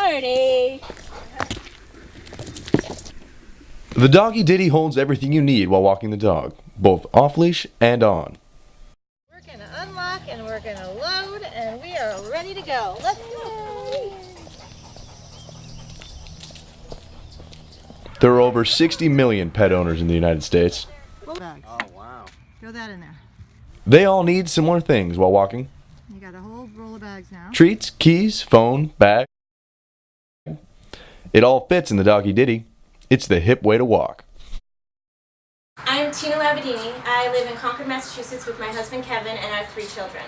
Party! The Doggy Ditty holds everything you need while walking the dog, both off-leash and on. We're going to unlock and we're going to load and we are ready to go. Let's go! There are over 60 million pet owners in the United States. Bags. Oh, wow. Throw that in there. They all need similar things while walking. You got a whole roll of bags now. Treats, keys, phone, bag. It all fits in the Doggy Ditty. It's the hip way to walk. I'm Tina Labadini. I live in Concord, Massachusetts with my husband Kevin and our 3 children.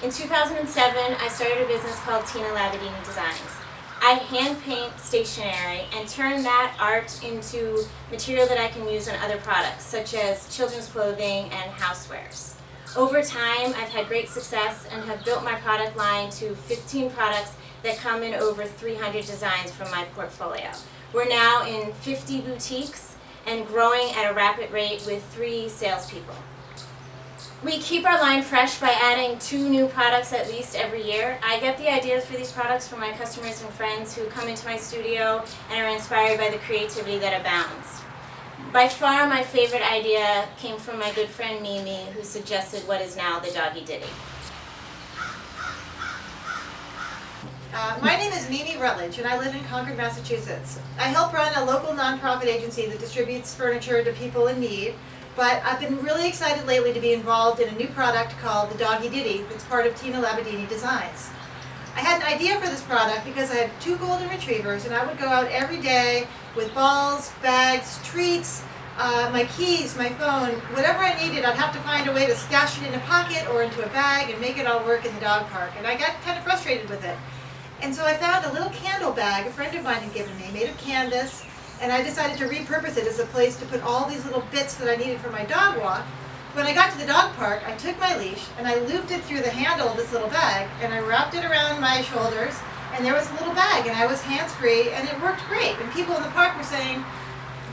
In 2007, I started a business called Tina Labadini Designs. I hand paint stationery and turn that art into material that I can use on other products, such as children's clothing and housewares. Over time, I've had great success and have built my product line to 15 products that come in over 300 designs from my portfolio. We're now in 50 boutiques and growing at a rapid rate with 3 salespeople. We keep our line fresh by adding 2 new products at least every year. I get the ideas for these products from my customers and friends who come into my studio and are inspired by the creativity that abounds. By far, my favorite idea came from my good friend Mimi, who suggested what is now the Doggy Ditty. My name is Mimi Rutledge, and I live in Concord, Massachusetts. I help run a local nonprofit agency that distributes furniture to people in need, but I've been really excited lately to be involved in a new product called the Doggy Ditty that's part of Tina Labadini Designs. I had an idea for this product because I have 2 golden retrievers, and I would go out every day with balls, bags, treats, my keys, my phone, whatever I needed. I'd have to find a way to stash it in a pocket or into a bag and make it all work in the dog park, and I got kind of frustrated with it. And so I found a little candle bag a friend of mine had given me, made of canvas, and I decided to repurpose it as a place to put all these little bits that I needed for my dog walk. When I got to the dog park, I took my leash and I looped it through the handle of this little bag, and I wrapped it around my shoulders, and there was a little bag, and I was hands-free, and it worked great. And people in the park were saying,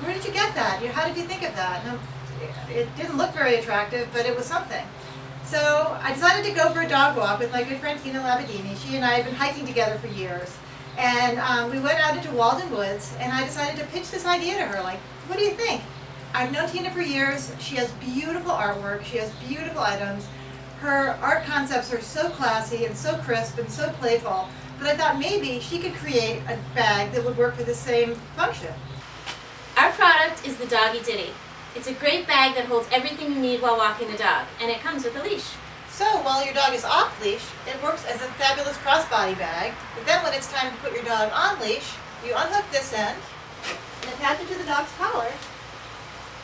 "Where did you get that? How did you think of that?" And it didn't look very attractive, but it was something. So I decided to go for a dog walk with my good friend Tina Labadini. She and I have been hiking together for years. And we went out into Walden Woods, and I decided to pitch this idea to her, like, what do you think? I've known Tina for years. She has beautiful artwork. She has beautiful items. Her art concepts are so classy and so crisp and so playful, but I thought maybe she could create a bag that would work for the same function. Our product is the Doggy Ditty. It's a great bag that holds everything you need while walking the dog, and it comes with a leash. So while your dog is off leash, it works as a fabulous crossbody bag. But then when it's time to put your dog on leash, you unhook this end and attach it to the dog's collar,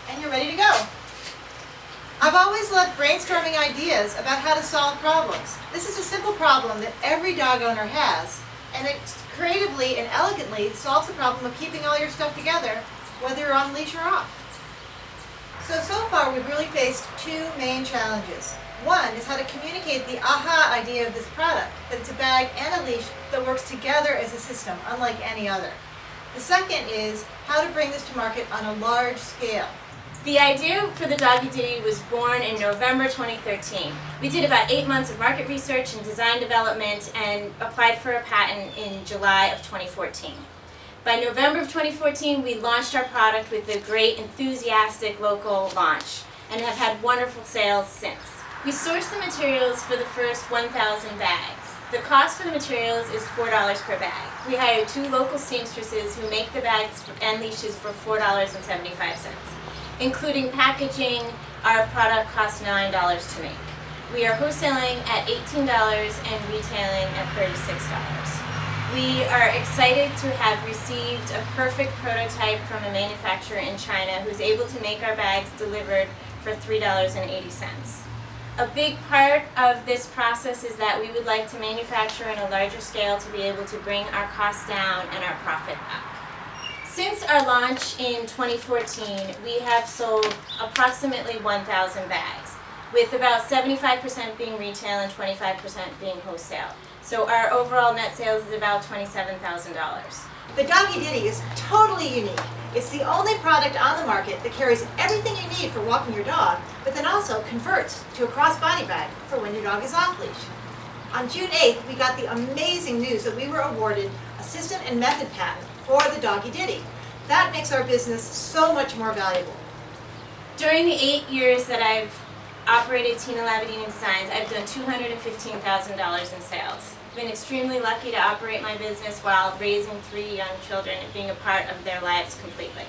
and you're ready to go. I've always loved brainstorming ideas about how to solve problems. This is a simple problem that every dog owner has, and it creatively and elegantly solves the problem of keeping all your stuff together, whether you're on leash or off. So far we've really faced 2 main challenges. One is how to communicate the aha idea of this product, that it's a bag and a leash that works together as a system, unlike any other. The second is how to bring this to market on a large scale. The idea for the Doggy Ditty was born in November 2013. We did about 8 months of market research and design development and applied for a patent in July of 2014. By November of 2014, we launched our product with a great, enthusiastic local launch and have had wonderful sales since. We sourced the materials for the first 1,000 bags. The cost for the materials is $4 per bag. We hired 2 local seamstresses who make the bags and leashes for $4.75. Including packaging, our product costs $9 to make. We are wholesaling at $18 and retailing at $36. We are excited to have received a perfect prototype from a manufacturer in China who's able to make our bags delivered for $3.80. A big part of this process is that we would like to manufacture on a larger scale to be able to bring our costs down and our profit up. Since our launch in 2014, we have sold approximately 1,000 bags, with about 75% being retail and 25% being wholesale. So our overall net sales is about $27,000. The Doggy Ditty is totally unique. It's the only product on the market that carries everything you need for walking your dog, but then also converts to a crossbody bag for when your dog is off leash. On June 8th, we got the amazing news that we were awarded a system and method patent for the Doggy Ditty. That makes our business so much more valuable. During the 8 years that I've operated Tina Labadini Designs, I've done $215,000 in sales. I've been extremely lucky to operate my business while raising 3 young children and being a part of their lives completely.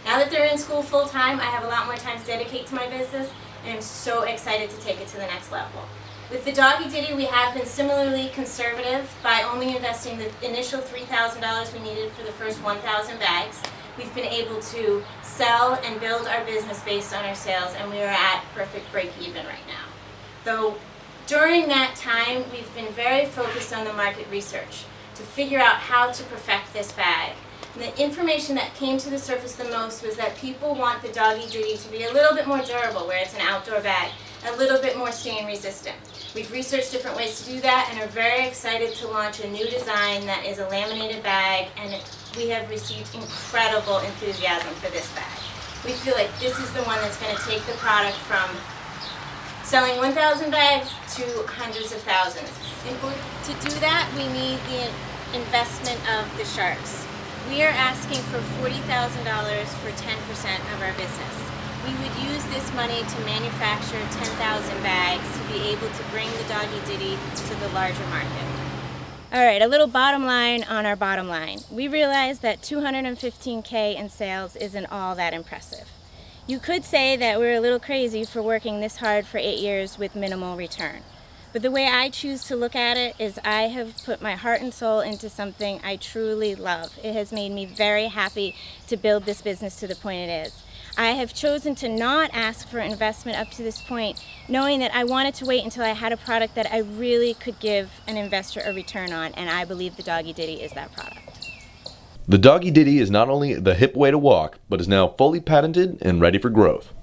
Now that they're in school full time, I have a lot more time to dedicate to my business, and I'm so excited to take it to the next level. With the Doggy Ditty, we have been similarly conservative by only investing the initial $3,000 we needed for the first 1,000 bags. We've been able to sell and build our business based on our sales, and we are at perfect break-even right now. Though during that time, we've been very focused on the market research to figure out how to perfect this bag. And the information that came to the surface the most was that people want the Doggy Ditty to be a little bit more durable, where it's an outdoor bag, a little bit more stain resistant. We've researched different ways to do that and are very excited to launch a new design that is a laminated bag, and we have received incredible enthusiasm for this bag. We feel like this is the one that's going to take the product from selling 1,000 bags to hundreds of thousands. In order to do that, we need the investment of the sharks. We are asking for $40,000 for 10% of our business. We would use this money to manufacture 10,000 bags to be able to bring the Doggy Ditty to the larger market. All right, a little bottom line on our bottom line. We realize that $215K in sales isn't all that impressive. You could say that we're a little crazy for working this hard for 8 years with minimal return. But the way I choose to look at it is I have put my heart and soul into something I truly love. It has made me very happy to build this business to the point it is. I have chosen to not ask for investment up to this point, knowing that I wanted to wait until I had a product that I really could give an investor a return on, and I believe the Doggy Ditty is that product. The Doggy Ditty is not only the hip way to walk, but is now fully patented and ready for growth.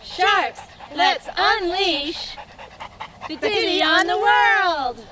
Sharks, let's unleash the Ditty on the world!